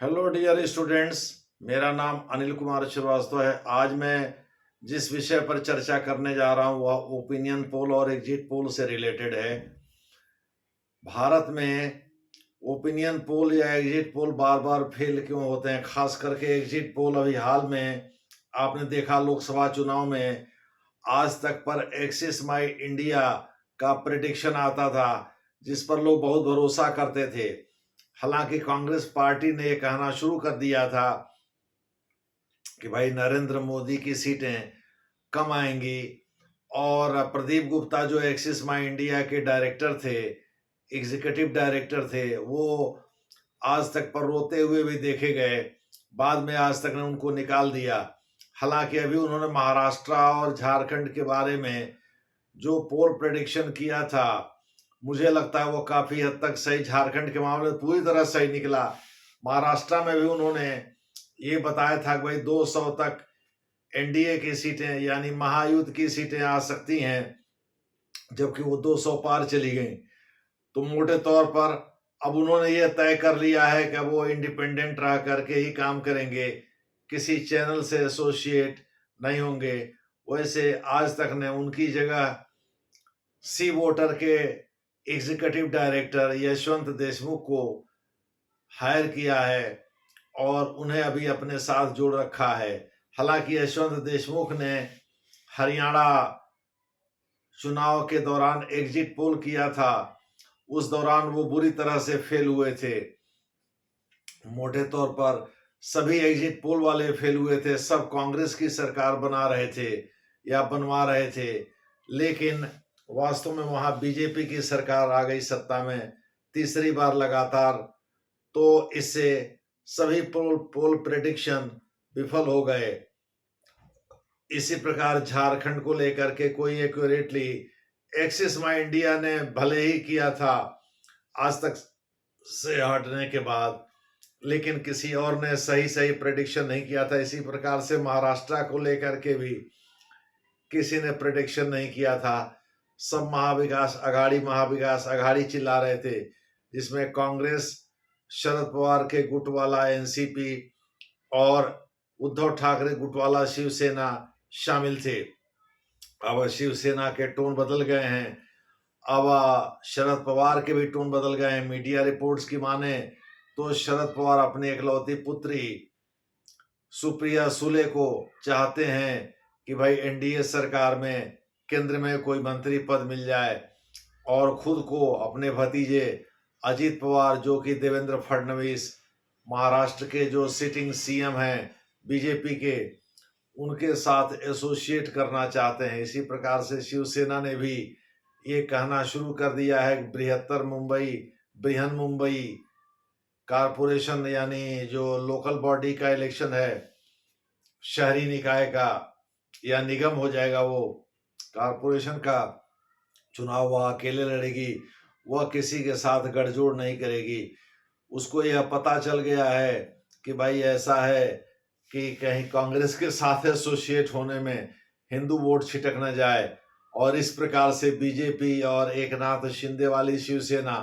Hello dear students. मेरा नाम अनिल कुमार श्रीवास्तव है। आज मैं जिस विषय पर चर्चा करने जा रहा हूँ वह ओपिनियन पोल और एग्जिट पोल से रिलेटेड है। भारत में ओपिनियन पोल या एग्जिट पोल बार बार फेल क्यों होते हैं, खास करके एग्जिट पोल। अभी हाल में आपने देखा लोकसभा चुनाव में आज तक पर एक्सिस माई इंडिया का प्रेडिक्शन आता था जिस पर लोग बहुत भरोसा करते थे। हालांकि कांग्रेस पार्टी ने ये कहना शुरू कर दिया था कि भाई नरेंद्र मोदी की सीटें कम आएंगी, और प्रदीप गुप्ता जो एक्सिस माई इंडिया के डायरेक्टर थे, एग्जीक्यूटिव डायरेक्टर थे, वो आज तक पर रोते हुए भी देखे गए। बाद में आज तक ने उनको निकाल दिया। हालांकि अभी उन्होंने महाराष्ट्र और झारखंड के बारे में जो पोल प्रेडिक्शन किया था, मुझे लगता है वो काफी हद तक सही। झारखंड के मामले में पूरी तरह सही निकला। महाराष्ट्र में भी उन्होंने ये बताया था कि भाई 200 तक एनडीए की सीटें यानी महायुद्ध की सीटें आ सकती हैं, जबकि वो 200 पार चली गई। तो मोटे तौर पर अब उन्होंने ये तय कर लिया है कि वो इंडिपेंडेंट रह करके ही काम करेंगे, किसी चैनल से एसोसिएट नहीं होंगे। वैसे आज तक ने उनकी जगह सी वोटर के एग्जीक्यूटिव डायरेक्टर यशवंत देशमुख को हायर किया है और उन्हें अभी अपने साथ जोड़ रखा है। हालांकि यशवंत देशमुख ने हरियाणा चुनाव के दौरान एग्जिट पोल किया था, उस दौरान वो बुरी तरह से फेल हुए थे। मोटे तौर पर सभी एग्जिट पोल वाले फेल हुए थे। सब कांग्रेस की सरकार बना रहे थे या बनवा रहे थे, लेकिन वास्तव में वहां बीजेपी की सरकार आ गई सत्ता में तीसरी बार लगातार। तो इससे सभी पोल प्रेडिक्शन विफल हो गए। इसी प्रकार झारखंड को लेकर के कोई एक्यूरेटली एक्सिस माई इंडिया ने भले ही किया था आज तक से हटने के बाद, लेकिन किसी और ने सही प्रेडिक्शन नहीं किया था। इसी प्रकार से महाराष्ट्र को लेकर के भी किसी ने प्रेडिक्शन नहीं किया था। सब महाविकास अघाड़ी चिल्ला रहे थे, जिसमें कांग्रेस, शरद पवार के गुट वाला एनसीपी और उद्धव ठाकरे गुट वाला शिवसेना शामिल थे। अब शिवसेना के टोन बदल गए हैं, अब शरद पवार के भी टोन बदल गए हैं। मीडिया रिपोर्ट्स की माने तो शरद पवार अपनी इकलौती पुत्री सुप्रिया सुले को चाहते हैं कि भाई एनडीए सरकार में केंद्र में कोई मंत्री पद मिल जाए, और खुद को अपने भतीजे अजीत पवार जो कि देवेंद्र फडणवीस महाराष्ट्र के जो सिटिंग सीएम हैं बीजेपी के, उनके साथ एसोसिएट करना चाहते हैं। इसी प्रकार से शिवसेना ने भी ये कहना शुरू कर दिया है कि बृहन मुंबई कारपोरेशन यानी जो लोकल बॉडी का इलेक्शन है, शहरी निकाय का या निगम हो जाएगा, वो कारपोरेशन का चुनाव वह अकेले लड़ेगी, वह किसी के साथ गठजोड़ नहीं करेगी। उसको यह पता चल गया है कि भाई ऐसा है कि कहीं कांग्रेस के साथ एसोसिएट होने में हिंदू वोट छिटक न जाए, और इस प्रकार से बीजेपी और एकनाथ शिंदे वाली शिवसेना,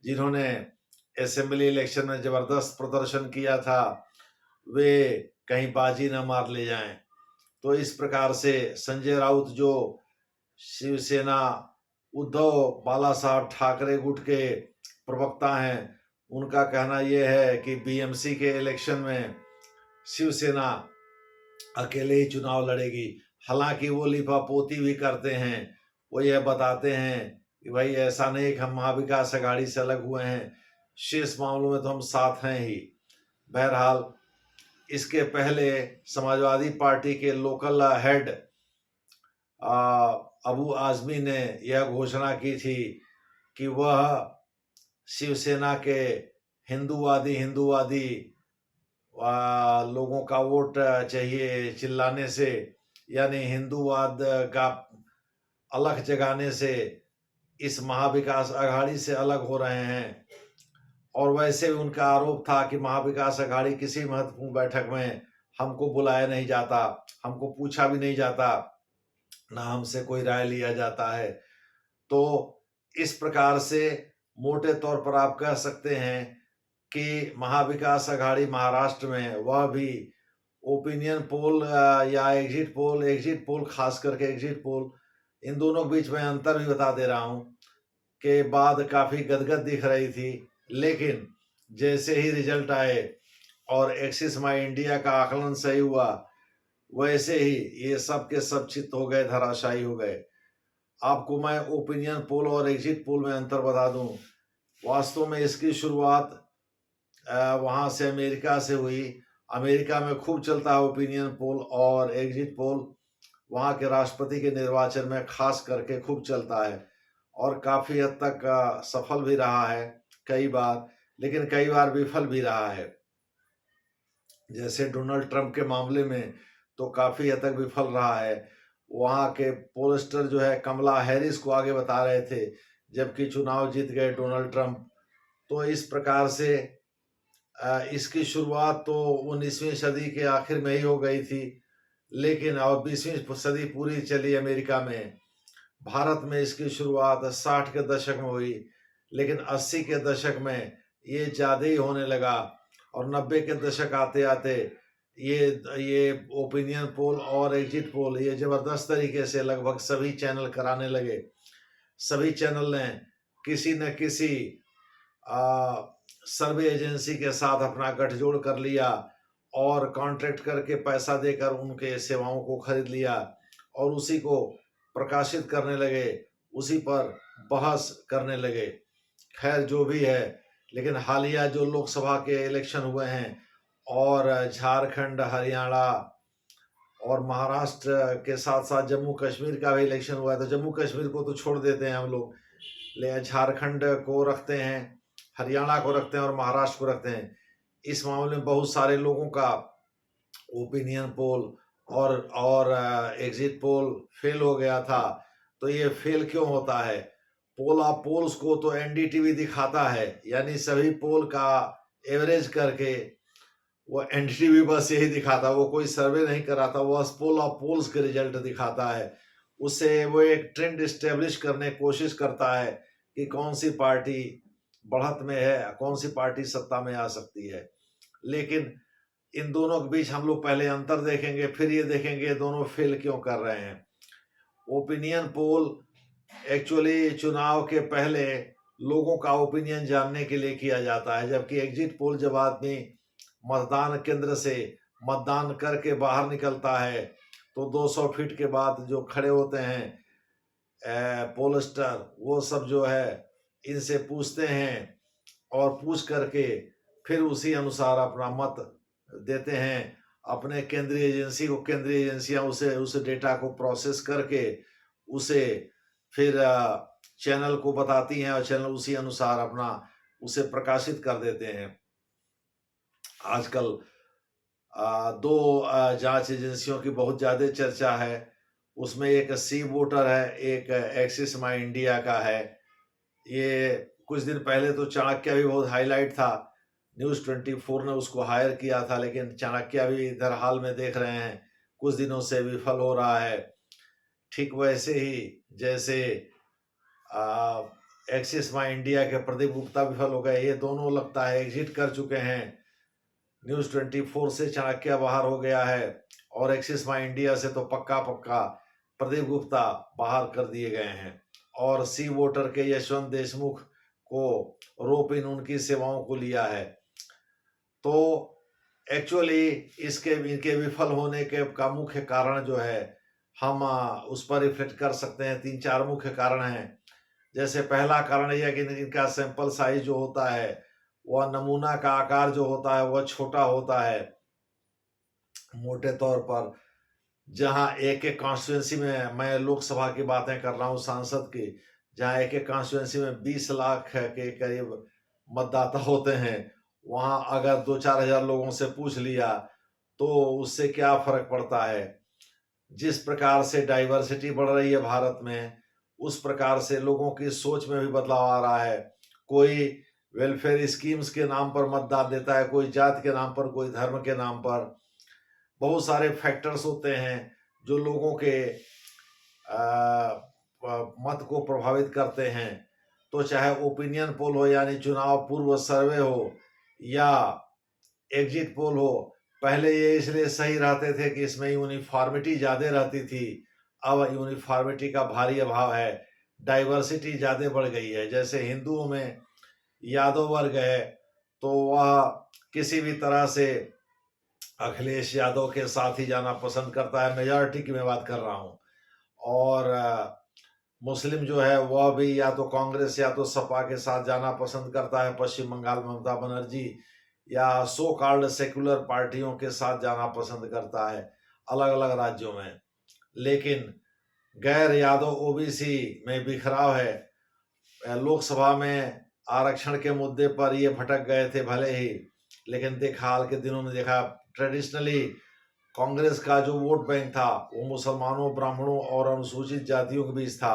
जिन्होंने असेंबली इलेक्शन में जबरदस्त प्रदर्शन किया था, वे कहीं बाजी न मार ले जाएं। तो इस प्रकार से संजय राउत जो शिवसेना उद्धव बाला साहब ठाकरे गुट के प्रवक्ता हैं, उनका कहना यह है कि बीएमसी के इलेक्शन में शिवसेना अकेले ही चुनाव लड़ेगी। हालांकि वो लिपापोती भी करते हैं, वो यह बताते हैं कि भाई ऐसा नहीं कि हम महाविकास अघाड़ी से अलग हुए हैं, शेष मामलों में तो हम साथ हैं ही। बहरहाल इसके पहले समाजवादी पार्टी के लोकल हेड अबू आजमी ने यह घोषणा की थी कि वह शिवसेना के हिंदूवादी लोगों का वोट चाहिए चिल्लाने से, यानी हिंदूवाद का अलग जगाने से इस महाविकास अघाड़ी से अलग हो रहे हैं। और वैसे भी उनका आरोप था कि महाविकास अघाड़ी किसी महत्वपूर्ण बैठक में हमको बुलाया नहीं जाता, हमको पूछा भी नहीं जाता, ना हमसे कोई राय लिया जाता है। तो इस प्रकार से मोटे तौर पर आप कह सकते हैं कि महाविकास अघाड़ी महाराष्ट्र में वह भी ओपिनियन पोल या एग्जिट पोल खास करके एग्जिट पोल, इन दोनों के बीच में अंतर भी बता दे रहा हूँ के बाद काफ़ी गदगद दिख रही थी, लेकिन जैसे ही रिजल्ट आए और एक्सिस माई इंडिया का आकलन सही हुआ, वैसे ही ये सब के सब चित हो गए, धराशायी हो गए। आपको मैं ओपिनियन पोल और एग्जिट पोल में अंतर बता दूं। वास्तव में इसकी शुरुआत वहाँ से अमेरिका से हुई। अमेरिका में खूब चलता है ओपिनियन पोल और एग्जिट पोल, वहाँ के राष्ट्रपति के निर्वाचन में खास करके खूब चलता है और काफ़ी हद तक सफल भी रहा है कई बार, लेकिन कई बार विफल भी रहा है। जैसे डोनाल्ड ट्रंप के मामले में तो काफ़ी हद तक विफल रहा है। वहाँ के पोलस्टर जो है कमला हैरिस को आगे बता रहे थे, जबकि चुनाव जीत गए डोनाल्ड ट्रंप। तो इस प्रकार से इसकी शुरुआत तो 19वीं सदी के आखिर में ही हो गई थी, लेकिन और 20वीं सदी पूरी चली अमेरिका में। भारत में इसकी शुरुआत 60 के दशक में हुई, लेकिन 80 के दशक में ये ज़्यादा ही होने लगा और 90 के दशक आते आते ये ओपिनियन पोल और एग्जिट पोल ये ज़बरदस्त तरीके से लगभग सभी चैनल कराने लगे। सभी चैनल ने किसी न किसी सर्वे एजेंसी के साथ अपना गठजोड़ कर लिया और कॉन्ट्रैक्ट करके पैसा देकर उनके सेवाओं को खरीद लिया और उसी को प्रकाशित करने लगे, उसी पर बहस करने लगे। खैर जो भी है, लेकिन हालिया जो लोकसभा के इलेक्शन हुए हैं और झारखंड, हरियाणा और महाराष्ट्र के साथ साथ जम्मू कश्मीर का भी इलेक्शन हुआ है, तो जम्मू कश्मीर को तो छोड़ देते हैं हम लोग, ले झारखंड को रखते हैं, हरियाणा को रखते हैं और महाराष्ट्र को रखते हैं। इस मामले में बहुत सारे लोगों का ओपिनियन पोल और एग्जिट पोल फेल हो गया था। तो ये फेल क्यों होता है? पोल ऑफ पोल्स को तो एनडीटीवी दिखाता है, यानी सभी पोल का एवरेज करके वो एनडीटीवी बस यही दिखाता है, वो कोई सर्वे नहीं कराता, वो पोल ऑफ पोल्स के रिजल्ट दिखाता है। उससे वो एक ट्रेंड इस्टेब्लिश करने की कोशिश करता है कि कौन सी पार्टी बढ़त में है, कौन सी पार्टी सत्ता में आ सकती है। लेकिन इन दोनों के बीच हम लोग पहले अंतर देखेंगे, फिर ये देखेंगे दोनों फेल क्यों कर रहे हैं। ओपिनियन पोल एक्चुअली चुनाव के पहले लोगों का ओपिनियन जानने के लिए किया जाता है, जबकि एग्जिट पोल जब आदमी मतदान केंद्र से मतदान करके बाहर निकलता है तो 200 फीट के बाद जो खड़े होते हैं पोलस्टर, वो सब जो है इनसे पूछते हैं और पूछ करके फिर उसी अनुसार अपना मत देते हैं अपने केंद्रीय एजेंसी को। केंद्रीय एजेंसियां उस डेटा को प्रोसेस करके उसे फिर चैनल को बताती हैं और चैनल उसी अनुसार अपना उसे प्रकाशित कर देते हैं। आजकल दो जांच एजेंसियों की बहुत ज़्यादा चर्चा है, उसमें एक सी वोटर है, एक एक्सिस माई इंडिया का है। ये कुछ दिन पहले तो चाणक्य भी बहुत हाईलाइट था, न्यूज़ 24 ने उसको हायर किया था, लेकिन चाणक्य भी इधर हाल में देख रहे हैं कुछ दिनों से विफल हो रहा है। ठीक वैसे ही जैसे एक्सिस माई इंडिया के प्रदीप गुप्ता विफल हो गए, ये दोनों लगता है एग्जिट कर चुके हैं। न्यूज़ 24 से चाणक्य बाहर हो गया है और एक्सिस माई इंडिया से तो पक्का प्रदीप गुप्ता बाहर कर दिए गए हैं और सी वोटर के यशवंत देशमुख को रोप इन उनकी सेवाओं को लिया है। तो एक्चुअली इनके विफल होने के का मुख्य कारण जो है हम उस पर रिफ्लेक्ट कर सकते हैं। 3-4 मुख्य कारण हैं। जैसे पहला कारण यह है कि इनका सैंपल साइज जो होता है, वह नमूना का आकार जो होता है वह छोटा होता है। मोटे तौर पर जहां एक कॉन्स्टिट्यूंसी में, मैं लोकसभा की बातें कर रहा हूं, सांसद की, जहां एक कॉन्स्टिट्यूंसी में 20 लाख के करीब मतदाता होते हैं, वहां अगर 2-4 हजार लोगों से पूछ लिया तो उससे क्या फर्क पड़ता है। जिस प्रकार से डाइवर्सिटी बढ़ रही है भारत में, उस प्रकार से लोगों की सोच में भी बदलाव आ रहा है। कोई वेलफेयर स्कीम्स के नाम पर मतदान देता है, कोई जात के नाम पर, कोई धर्म के नाम पर। बहुत सारे फैक्टर्स होते हैं जो लोगों के मत को प्रभावित करते हैं। तो चाहे ओपिनियन पोल हो यानी चुनाव पूर्व सर्वे हो या एग्जिट पोल हो, पहले ये इसलिए सही रहते थे कि इसमें यूनिफॉर्मिटी ज़्यादा रहती थी। अब यूनिफॉर्मिटी का भारी अभाव है, डाइवर्सिटी ज़्यादा बढ़ गई है। जैसे हिंदुओं में यादव वर्ग है, तो वह किसी भी तरह से अखिलेश यादव के साथ ही जाना पसंद करता है, मेजॉरिटी की मैं बात कर रहा हूँ। और मुस्लिम जो है वह भी या तो कांग्रेस या तो सपा के साथ जाना पसंद करता है, पश्चिम बंगाल में ममता बनर्जी, या सो कॉल्ड सेकुलर पार्टियों के साथ जाना पसंद करता है अलग अलग राज्यों में। लेकिन गैर यादव ओबीसी में बिखराव है। लोकसभा में आरक्षण के मुद्दे पर ये भटक गए थे भले ही, लेकिन देखा हाल के दिनों में देखा ट्रेडिशनली कांग्रेस का जो वोट बैंक था वो मुसलमानों, ब्राह्मणों और अनुसूचित जातियों के बीच था।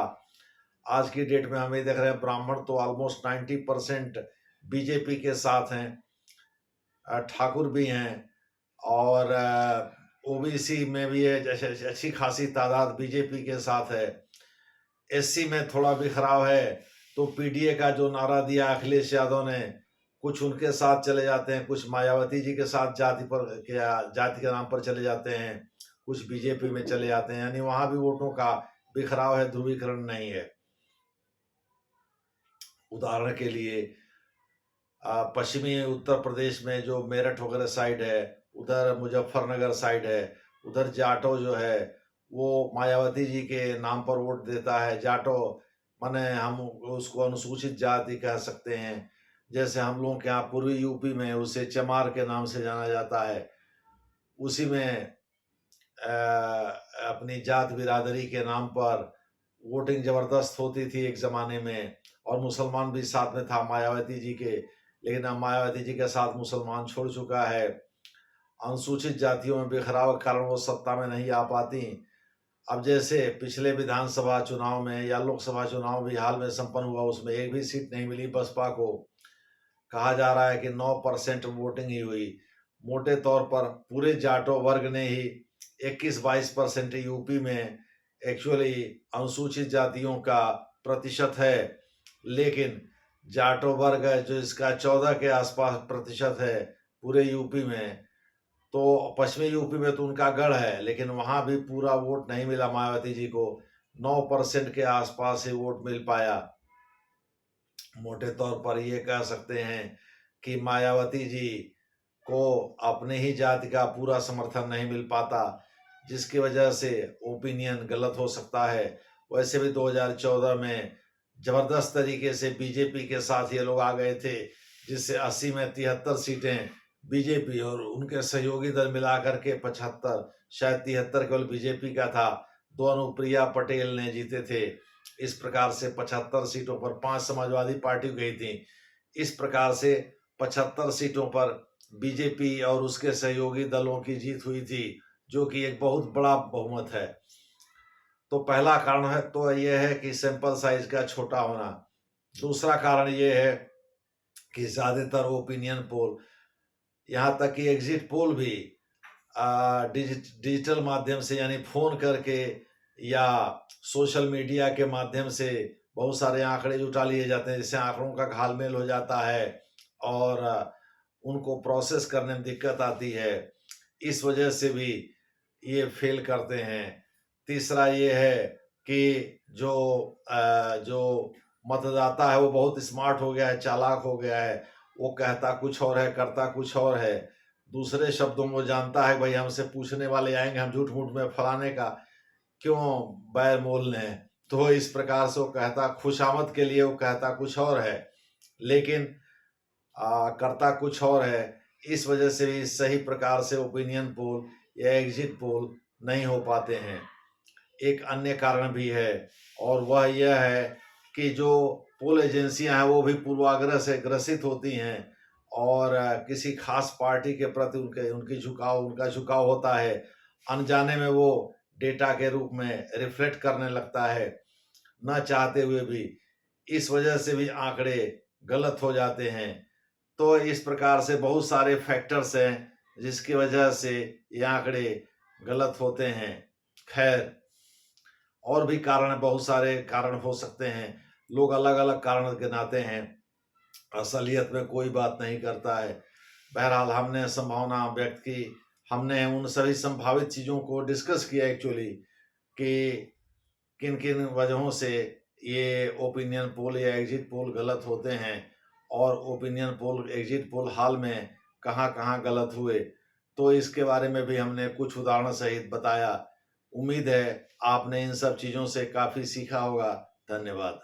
आज की डेट में हमें देख रहे हैं ब्राह्मण तो ऑलमोस्ट 90% बीजेपी के साथ हैं, ठाकुर भी हैं, और ओबीसी में भी है अच्छी खासी तादाद बीजेपी के साथ है। एससी में थोड़ा बिखराव है, तो पीडीए का जो नारा दिया अखिलेश यादव ने, कुछ उनके साथ चले जाते हैं, कुछ मायावती जी के साथ जाति के नाम पर चले जाते हैं, कुछ बीजेपी में चले जाते हैं, यानी वहां भी वोटों का बिखराव है, ध्रुवीकरण नहीं है। उदाहरण के लिए पश्चिमी उत्तर प्रदेश में जो मेरठ वगैरह साइड है, उधर मुजफ्फरनगर साइड है, उधर जाटो जो है वो मायावती जी के नाम पर वोट देता है। जाटो माने हम उसको अनुसूचित जाति कह सकते हैं। जैसे हम लोगों के यहाँ पूर्वी यूपी में उसे चमार के नाम से जाना जाता है। उसी में अपनी जात बिरादरी के नाम पर वोटिंग जबरदस्त होती थी एक जमाने में, और मुसलमान भी साथ में था मायावती जी के। लेकिन अब मायावती जी के साथ मुसलमान छोड़ चुका है। अनुसूचित जातियों में बिखराव के कारण वो सत्ता में नहीं आ पाती। अब जैसे पिछले विधानसभा चुनाव में या लोकसभा चुनाव भी हाल में संपन्न हुआ, उसमें एक भी सीट नहीं मिली बसपा को। कहा जा रहा है कि 9% वोटिंग ही हुई। मोटे तौर पर पूरे जाटो वर्ग ने ही 21-22% यूपी में एक्चुअली अनुसूचित जातियों का प्रतिशत है। लेकिन जाटो वर्ग है जो इसका 14 के आसपास प्रतिशत है पूरे यूपी में। तो पश्चिमी यूपी में तो उनका गढ़ है, लेकिन वहां भी पूरा वोट नहीं मिला मायावती जी को। 9% के आसपास ही वोट मिल पाया। मोटे तौर पर ये कह सकते हैं कि मायावती जी को अपने ही जाति का पूरा समर्थन नहीं मिल पाता, जिसकी वजह से ओपिनियन गलत हो सकता है। वैसे भी 2014 में जबरदस्त तरीके से बीजेपी के साथ ये लोग आ गए थे, जिससे 80 में 73 सीटें बीजेपी और उनके सहयोगी दल मिलाकर के 75, शायद 73 केवल बीजेपी का था। दो अनुप्रिया पटेल ने जीते थे। इस प्रकार से 75 सीटों पर 5 समाजवादी पार्टी गई थी। इस प्रकार से 75 सीटों पर बीजेपी और उसके सहयोगी दलों की जीत हुई थी, जो कि एक बहुत बड़ा बहुमत है। तो पहला कारण है तो यह है कि सैंपल साइज का छोटा होना। दूसरा कारण यह है कि ज्यादातर ओपिनियन पोल, यहाँ तक कि एग्जिट पोल भी डिजिटल माध्यम से यानी फोन करके या सोशल मीडिया के माध्यम से बहुत सारे आंकड़े जुटा लिए जाते हैं, जिससे आंकड़ों का घालमेल हो जाता है और उनको प्रोसेस करने में दिक्कत आती है। इस वजह से भी ये फेल करते हैं। तीसरा ये है कि जो मतदाता है वो बहुत स्मार्ट हो गया है, चालाक हो गया है। वो कहता कुछ और है, करता कुछ और है। दूसरे शब्दों में जानता है भाई हमसे पूछने वाले आएंगे, हम झूठ मूठ में फलाने का क्यों बैर मोल लें। तो इस प्रकार से वो कहता खुशामद के लिए, वो कहता कुछ और है लेकिन करता कुछ और है। इस वजह से भी सही प्रकार से ओपिनियन पोल या एग्जिट पोल नहीं हो पाते हैं। एक अन्य कारण भी है, और वह यह है कि जो पोल एजेंसियां हैं वो भी पूर्वाग्रह से ग्रसित होती हैं, और किसी खास पार्टी के प्रति उनका झुकाव होता है। अनजाने में वो डेटा के रूप में रिफ्लेक्ट करने लगता है, न चाहते हुए भी। इस वजह से भी आंकड़े गलत हो जाते हैं। तो इस प्रकार से बहुत सारे फैक्टर्स हैं जिसकी वजह से ये आंकड़े गलत होते हैं। खैर, और भी कारण, बहुत सारे कारण हो सकते हैं। लोग अलग अलग कारण गिनाते हैं, असलियत में कोई बात नहीं करता है। बहरहाल हमने संभावना व्यक्त की, हमने उन सभी संभावित चीज़ों को डिस्कस किया एक्चुअली कि किन किन वजहों से ये ओपिनियन पोल या एग्जिट पोल गलत होते हैं और ओपिनियन पोल एग्जिट पोल हाल में कहाँ कहाँ गलत हुए। तो इसके बारे में भी हमने कुछ उदाहरण सहित बताया। उम्मीद है आपने इन सब चीज़ों से काफ़ी सीखा होगा। धन्यवाद।